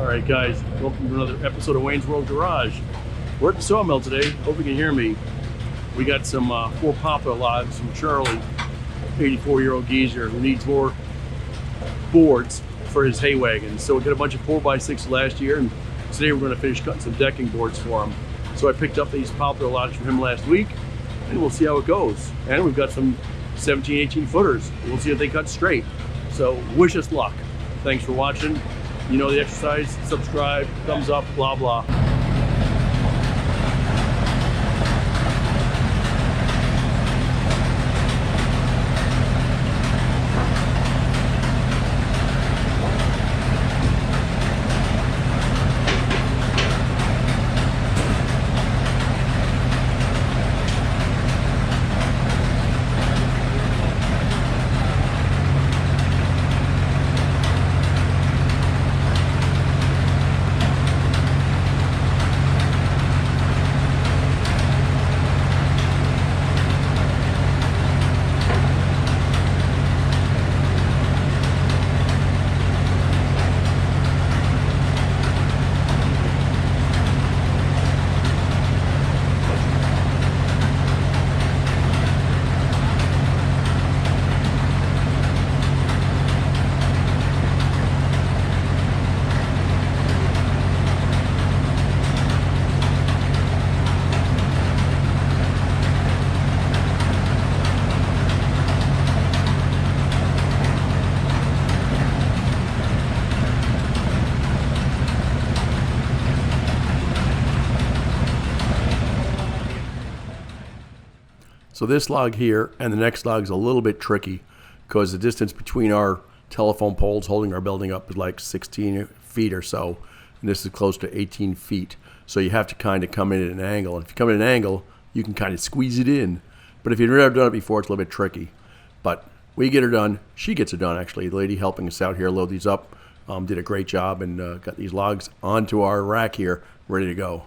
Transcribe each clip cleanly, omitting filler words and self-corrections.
All right, guys, welcome to another episode of Wayne's World Garage. We're at the sawmill today. Hope you can hear me. We got some 4 poplar logs from Charlie, 84-year-old geezer who needs more boards for his hay wagon. So we got a bunch of 4x6 last year, and today we're going to finish cutting some decking boards for him. So I picked up these poplar logs from him last week, and we'll see how it goes. And we've got some 17, 18 footers. We'll see if they cut straight. So wish us luck. Thanks for watching. You know the exercise, subscribe, thumbs up, blah, blah. So this log here and the next log is a little bit tricky because the distance between our telephone poles holding our building up is like 16 feet or so, and this is close to 18 feet. So you have to kind of come in at an angle. And if you come in at an angle, you can kind of squeeze it in. But if you've never done it before, it's a little bit tricky. But we get her done. She gets it done, actually. The lady helping us out here load these up did a great job and got these logs onto our rack here, ready to go.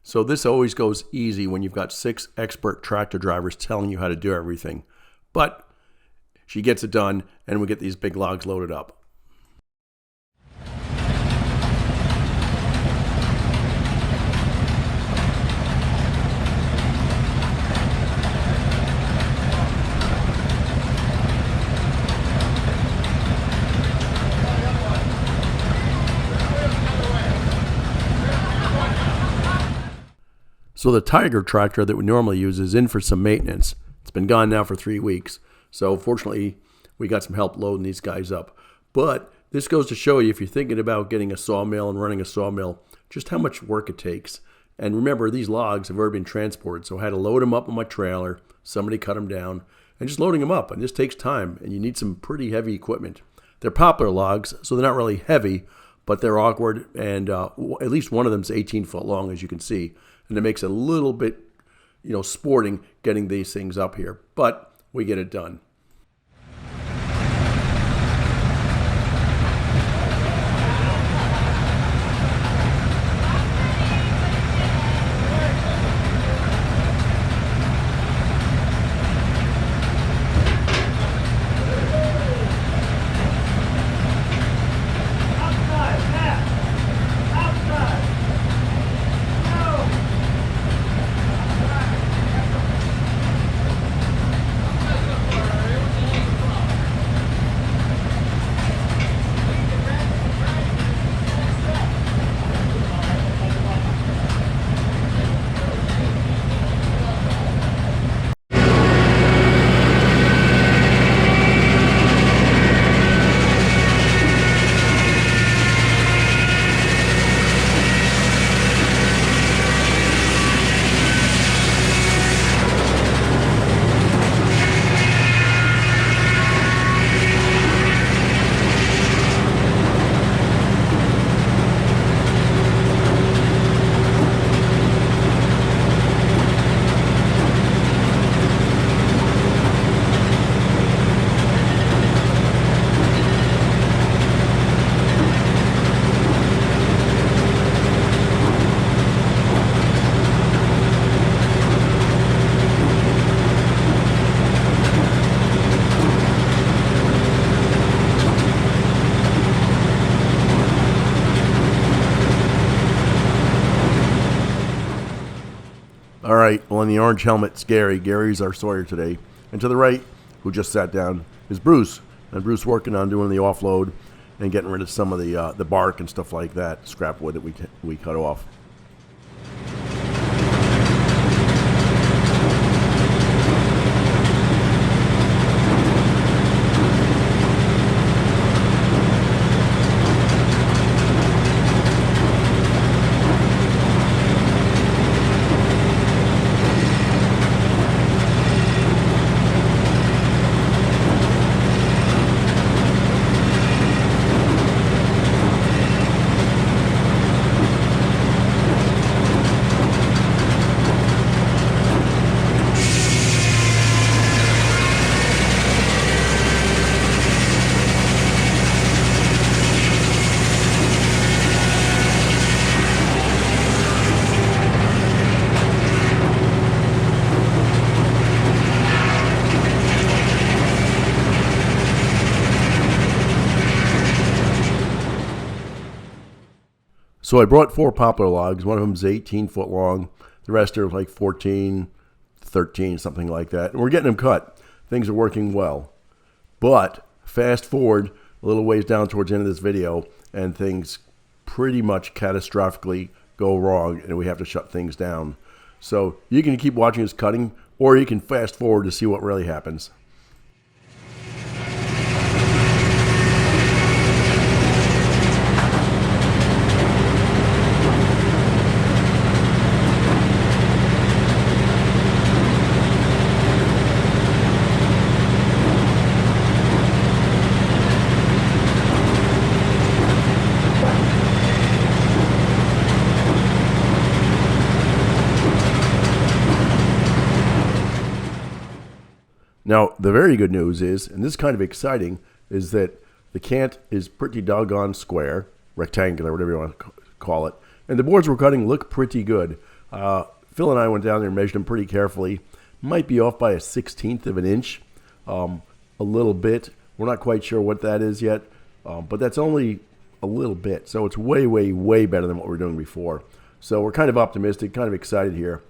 So this always goes easy when you've got 6 expert tractor drivers telling you how to do everything. But she gets it done, and we get these big logs loaded up. So the Tiger tractor that we normally use is in for some maintenance. It's been gone now for 3 weeks. So fortunately, we got some help loading these guys up. But this goes to show you, if you're thinking about getting a sawmill and running a sawmill, just how much work it takes. And remember, these logs have already been transported. So I had to load them up on my trailer. Somebody cut them down. And just loading them up. And this takes time. And you need some pretty heavy equipment. They're poplar logs, so they're not really heavy, but they're awkward. And at least one of them is 18 foot long, as you can see. And it makes it a little bit, sporting getting these things up here. But we get it done. right, well, in the orange helmet's Gary. Gary's our Sawyer today. And to the right, who just sat down, is Bruce. And Bruce working on doing the offload and getting rid of some of the bark and stuff like that, scrap wood that we cut off. So I brought 4 poplar logs. One of them is 18 foot long. The rest are like 14, 13, something like that. And we're getting them cut. Things are working well. But fast forward a little ways down towards the end of this video, and things pretty much catastrophically go wrong, and we have to shut things down. So you can keep watching us cutting, or you can fast forward to see what really happens. Now, the very good news is, and this is kind of exciting, is that the cant is pretty doggone square, rectangular, whatever you want to call it. And the boards we're cutting look pretty good. Phil and I went down there and measured them pretty carefully. Might be off by a 1/16 of an inch, a little bit. We're not quite sure what that is yet, but that's only a little bit. So it's way, way, way better than what we were doing before. So we're kind of optimistic, kind of excited here.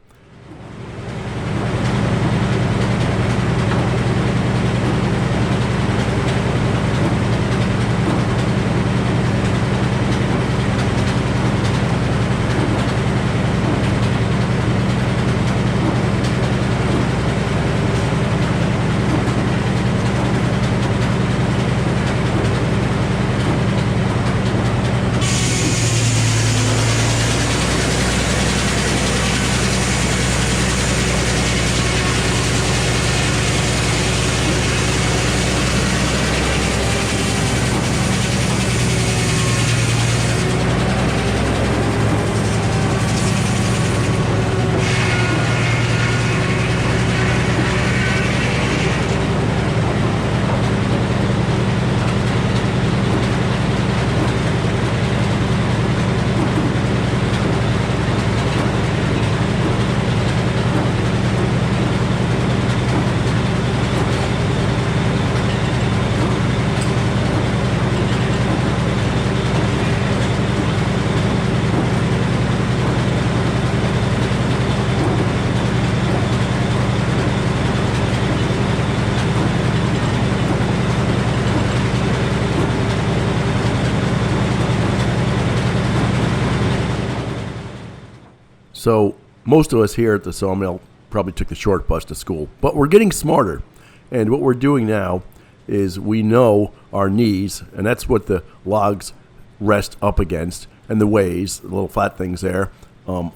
So most of us here at the sawmill probably took the short bus to school, but we're getting smarter. And what we're doing now is we know our knees, and that's what the logs rest up against, and the ways, the little flat things there, are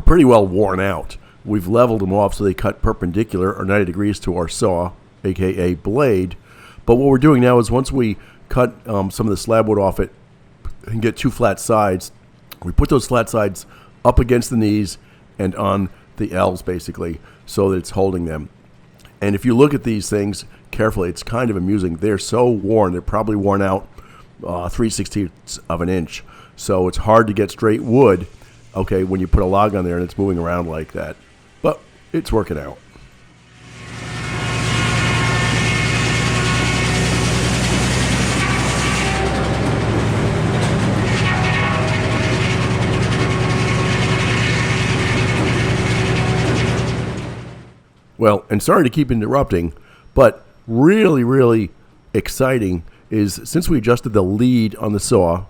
pretty well worn out. We've leveled them off so they cut perpendicular or 90 degrees to our saw, aka blade. But what we're doing now is once we cut some of the slab wood off it and get 2 flat sides, we put those flat sides up against the knees and on the L's basically, so that it's holding them. And if you look at these things carefully, it's kind of amusing. They're so worn, they're probably worn out 3/16 of an inch. So it's hard to get straight wood, okay, when you put a log on there and it's moving around like that. But it's working out. Well, and sorry to keep interrupting, but really, really exciting is since we adjusted the lead on the saw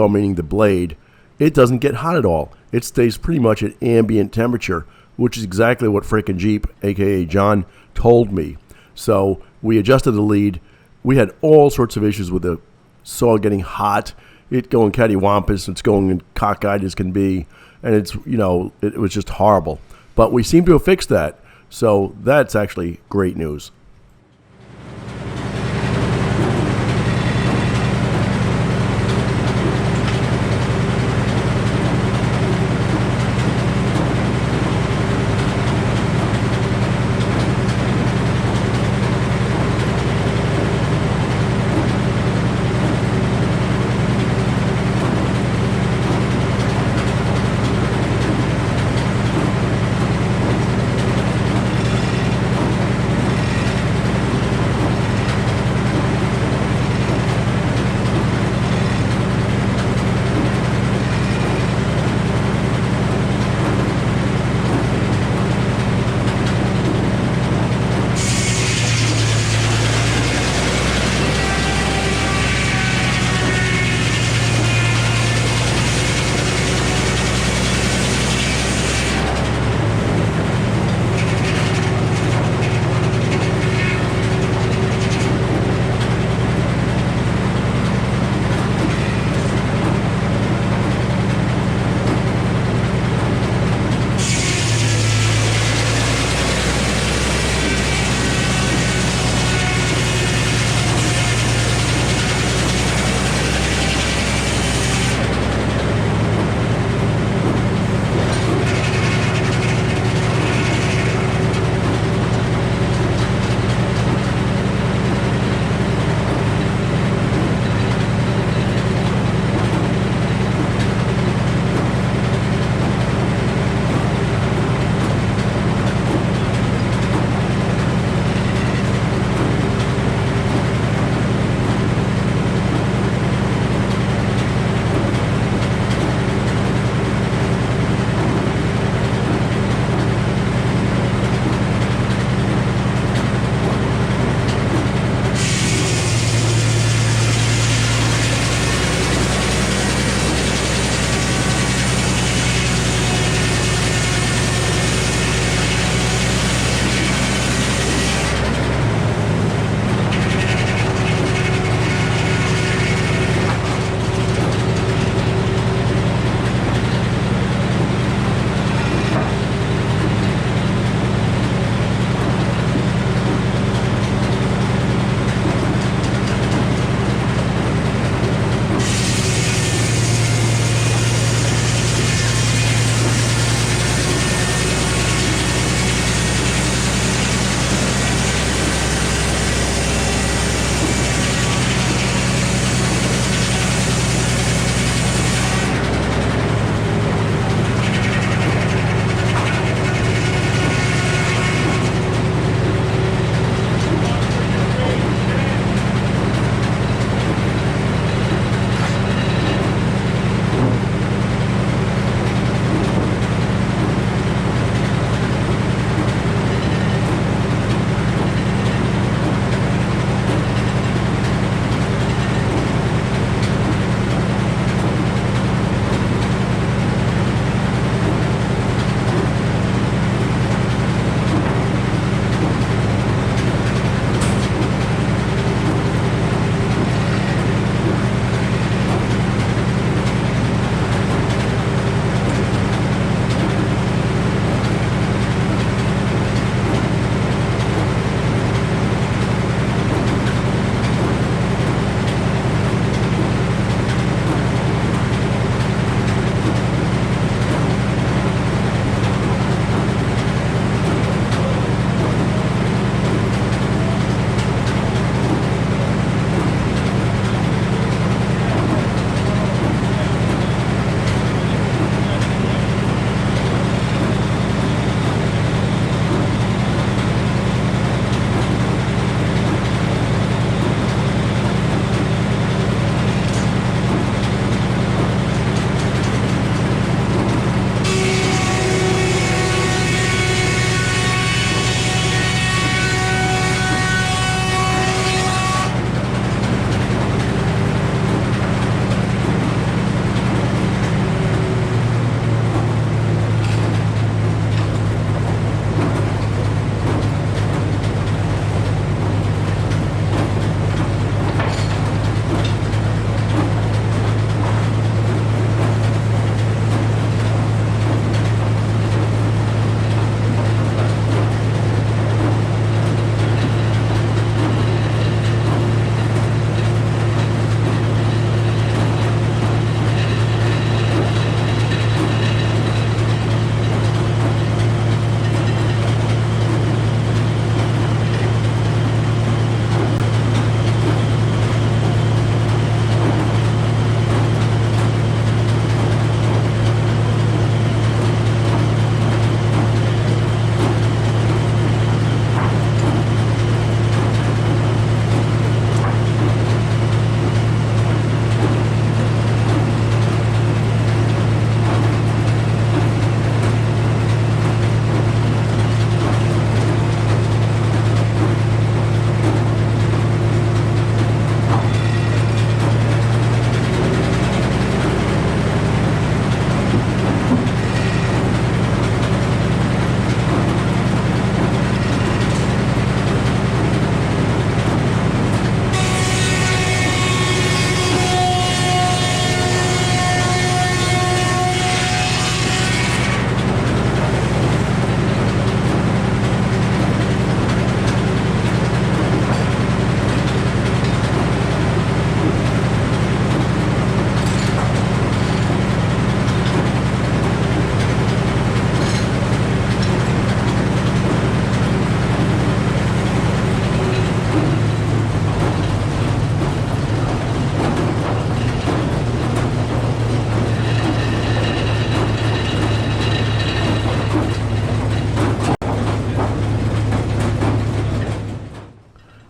meaning the blade, it doesn't get hot at all. It stays pretty much at ambient temperature, which is exactly what Frick and Jeep, aka John, told me. So we adjusted the lead. We had all sorts of issues with the saw getting hot, it going cattywampus, it's going cockeyed as can be, and it's, it was just horrible. But we seem to have fixed that, so that's actually great news.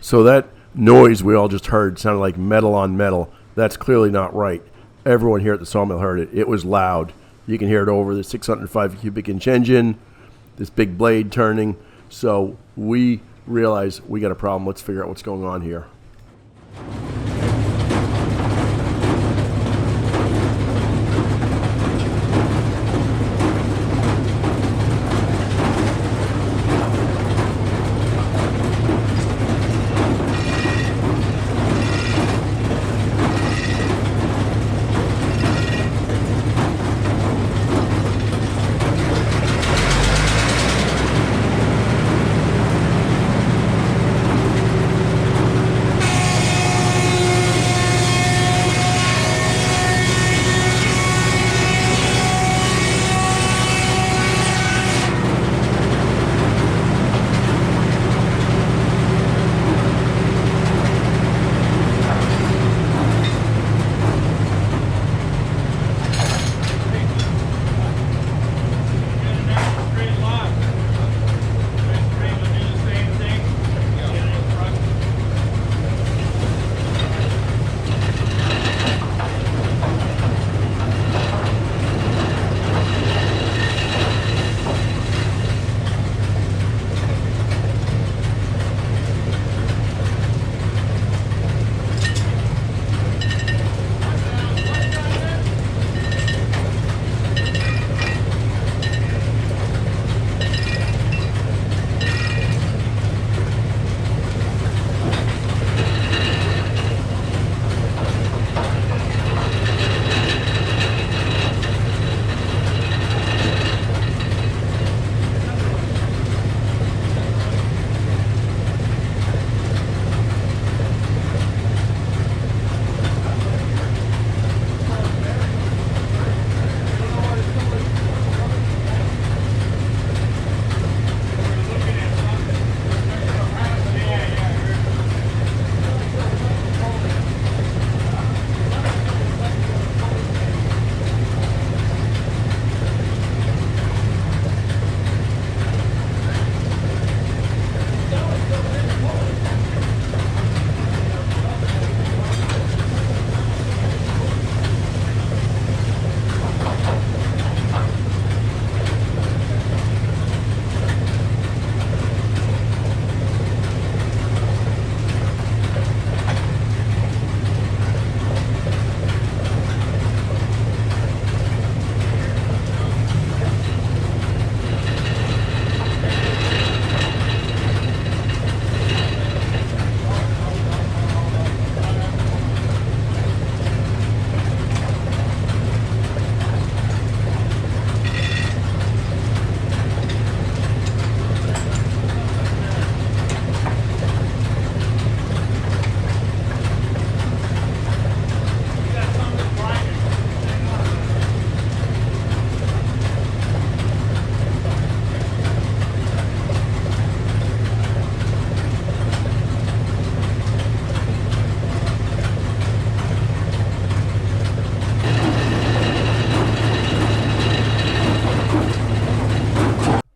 So that noise we all just heard sounded like metal on metal. That's clearly not right. Everyone here at the sawmill heard it. It was loud. You can hear it over the 605 cubic inch engine, this big blade turning. So we realized we got a problem. Let's figure out what's going on here.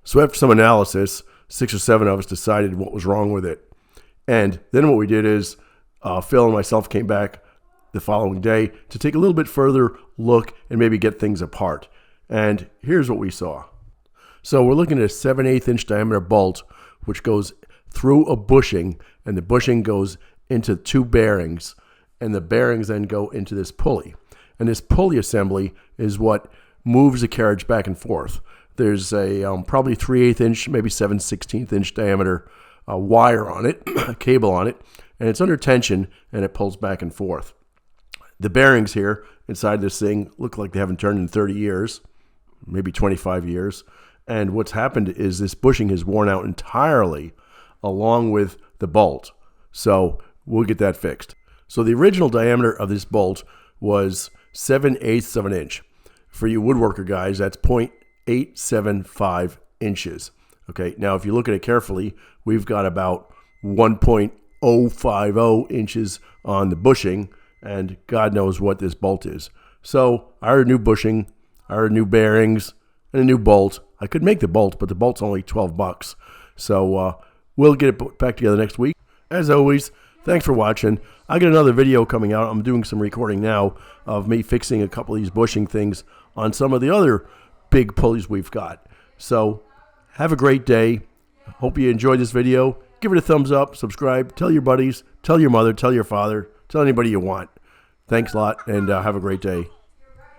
So after some analysis, 6 or 7 of us decided what was wrong with it. And then what we did is Phil and myself came back the following day to take a little bit further look and maybe get things apart. And here's what we saw. So we're looking at a 7/8 inch diameter bolt, which goes through a bushing, and the bushing goes into 2 bearings, and the bearings then go into this pulley. And this pulley assembly is what moves the carriage back and forth. There's a probably 3/8 inch, maybe 7/16 inch diameter wire on it, a cable on it, and it's under tension and it pulls back and forth. The bearings here inside this thing look like they haven't turned in 30 years, maybe 25 years. And what's happened is this bushing has worn out entirely along with the bolt. So we'll get that fixed. So the original diameter of this bolt was 7/8 of an inch. For you woodworker guys, that's 0.875 inches. Okay, now if you look at it carefully, we've got about 1.050 inches on the bushing, and God knows what this bolt is. So I ordered new bushing, I ordered new bearings, and a new bolt. I could make the bolt, but the bolt's only $12. So we'll get it back together next week. As always, thanks for watching. I got another video coming out. I'm doing some recording now of me fixing a couple of these bushing things on some of the other big pulleys we've got. So have a great day. Hope you enjoyed this video. Give it a thumbs up, subscribe, tell your buddies, tell your mother, tell your father, tell anybody you want. Thanks a lot, and have a great day.